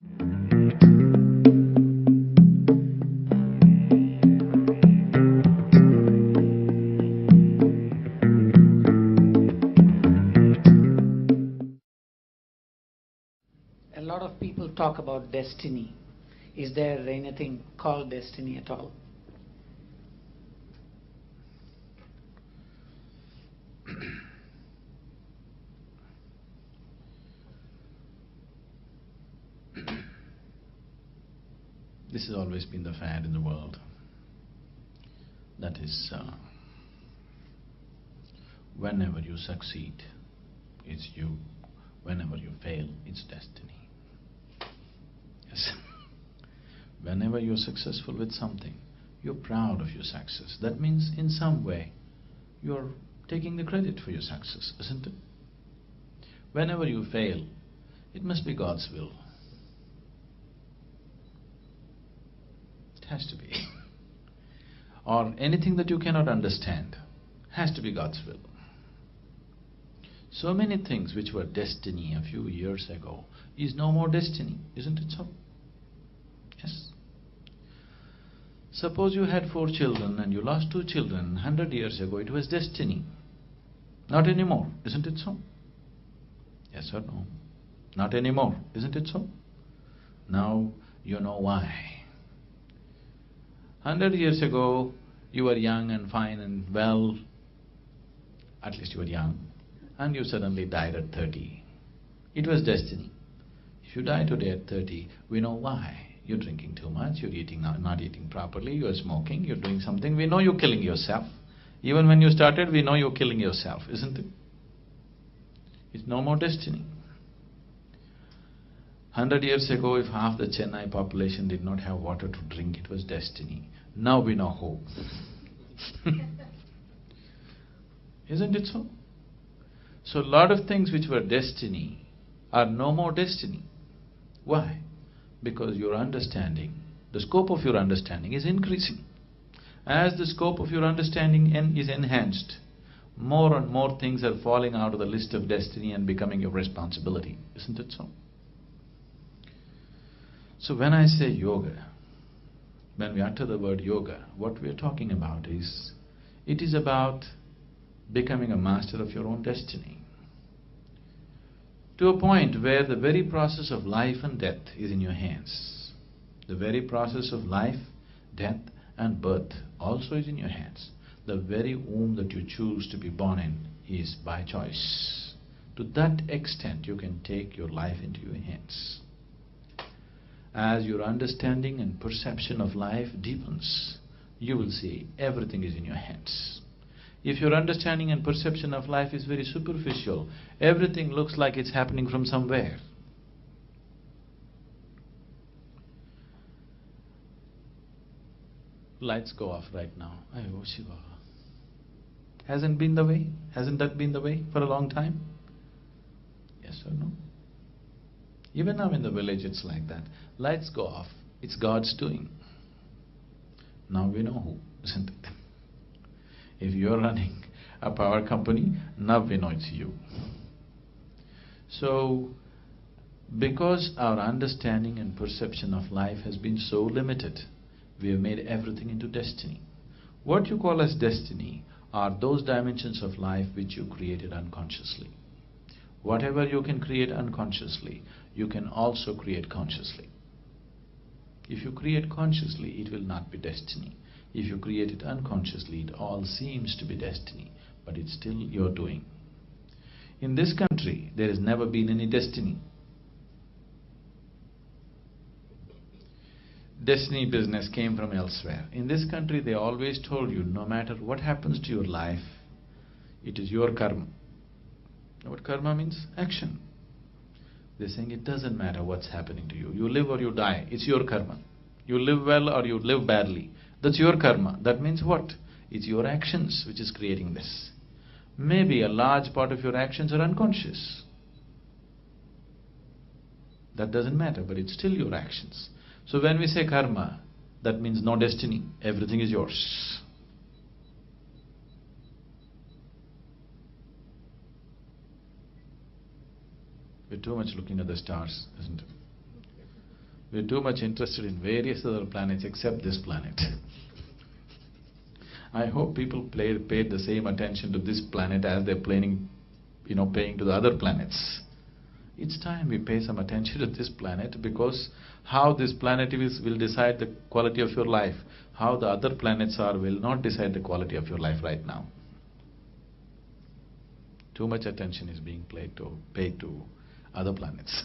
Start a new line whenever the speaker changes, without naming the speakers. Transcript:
A lot of people talk about destiny. Is there anything called destiny at all?
This has always been the fad in the world. That is, whenever you succeed, it's you. Whenever you fail, it's destiny. Yes. Whenever you're successful with something, you're proud of your success. That means in some way, you're taking the credit for your success, isn't it? Whenever you fail, it must be God's will. It has to be. Or anything that you cannot understand has to be God's will. So many things which were destiny a few years ago is no more destiny, isn't it so? Yes. Suppose you had 4 children and you lost 2 children 100 years ago, it was destiny. Not anymore, isn't it so? Yes or no? Not anymore, isn't it so? Now you know why. 100 years ago, you were young and fine and well, at least you were young, and you suddenly died at 30. It was destiny. If you die today at 30, we know why. You're drinking too much, you're not eating properly, you're smoking, you're doing something. We know you're killing yourself. Even when you started, we know you're killing yourself, isn't it? It's no more destiny. 100 years ago, if half the Chennai population did not have water to drink, it was destiny. Now we know who. Isn't it so? So a lot of things which were destiny are no more destiny. Why? Because your understanding, the scope of your understanding is increasing. As the scope of your understanding is enhanced, more and more things are falling out of the list of destiny and becoming your responsibility. Isn't it so? So when I say yoga, when we utter the word yoga, what we are talking about is, it is about becoming a master of your own destiny. To a point where the very process of life and death is in your hands. The very process of life, death and birth also is in your hands. The very womb that you choose to be born in is by choice. To that extent you can take your life into your hands. As your understanding and perception of life deepens, you will see everything is in your hands. If your understanding and perception of life is very superficial, everything looks like it's happening from somewhere. Lights go off right now. Oh Shiva. Hasn't been the way? Hasn't that been the way for a long time? Yes or no? Even now in the village it's like that. Lights go off. It's God's doing. Now we know who, isn't it? If you're running a power company, now we know it's you. So, because our understanding and perception of life has been so limited, we have made everything into destiny. What you call as destiny are those dimensions of life which you created unconsciously. Whatever you can create unconsciously, you can also create consciously. If you create consciously, it will not be destiny. If you create it unconsciously, it all seems to be destiny, but it's still your doing. In this country, there has never been any destiny. Destiny business came from elsewhere. In this country, they always told you, no matter what happens to your life, it is your karma. What karma means? Action. They're saying it doesn't matter what's happening to you. You live or you die, it's your karma. You live well or you live badly, that's your karma. That means what? It's your actions which is creating this. Maybe a large part of your actions are unconscious. That doesn't matter, but it's still your actions. So when we say karma, that means no destiny, everything is yours. We're too much looking at the stars, isn't it? We're too much interested in various other planets except this planet. I hope people paid the same attention to this planet as they're paying to the other planets. It's time we pay some attention to this planet, because how this planet is will decide the quality of your life. How the other planets are will not decide the quality of your life right now. Too much attention is being paid to other planets.